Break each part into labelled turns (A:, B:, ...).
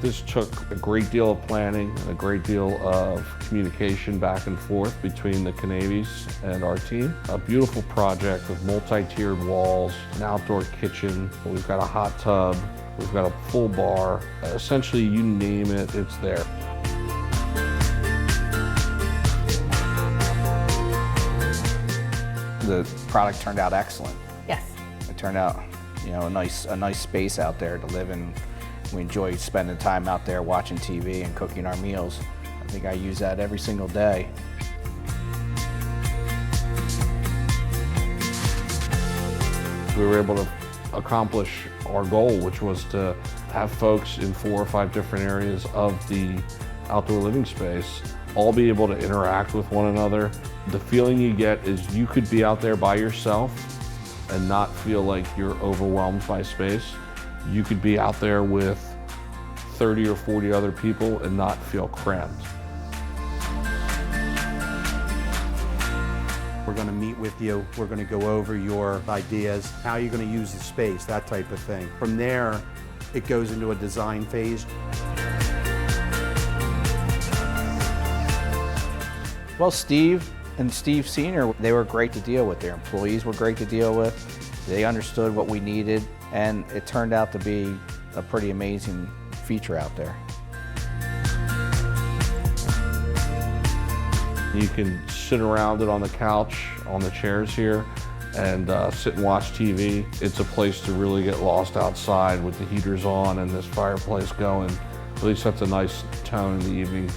A: This took a great deal of planning and a great deal of communication back and forth between the Canavies and our team. A beautiful project with multi-tiered walls, an outdoor kitchen. We've got a hot tub. We've got a full bar. Essentially, you name it, it's there.
B: The product turned out excellent.
C: Yes.
B: It turned out, you know, a nice space out there to live in. We enjoy spending time out there watching TV and cooking our meals. I think I use that every single day.
A: We were able to accomplish our goal, which was to have folks in 4 or 5 different areas of the outdoor living space all be able to interact with one another. The feeling you get is you could be out there by yourself and not feel like you're overwhelmed by space. You could be out there with 30 or 40 other people and not feel cramped.
D: We're going to meet with you. We're going to go over your ideas, how you're going to use the space, that type of thing. From there, it goes into a design phase.
B: Well, Steve and Steve Sr., they were great to deal with. Their employees were great to deal with. They understood what we needed, and it turned out to be a pretty amazing feature out there.
A: You can sit around it on the couch, on the chairs here, and sit and watch TV. It's a place to really get lost outside with the heaters on and this fireplace going. At least that's a nice tone in the evening.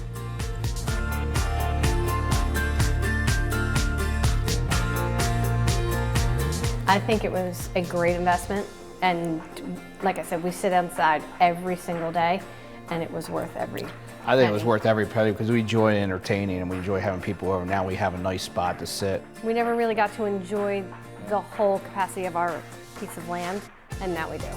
C: I think it was a great investment, and like I said, we sit outside every single day, and it was worth every
B: I think it was worth every penny because we enjoy entertaining and we enjoy having people over. Now we have a nice spot to sit.
C: We never really got to enjoy the whole capacity of our piece of land, and now we do.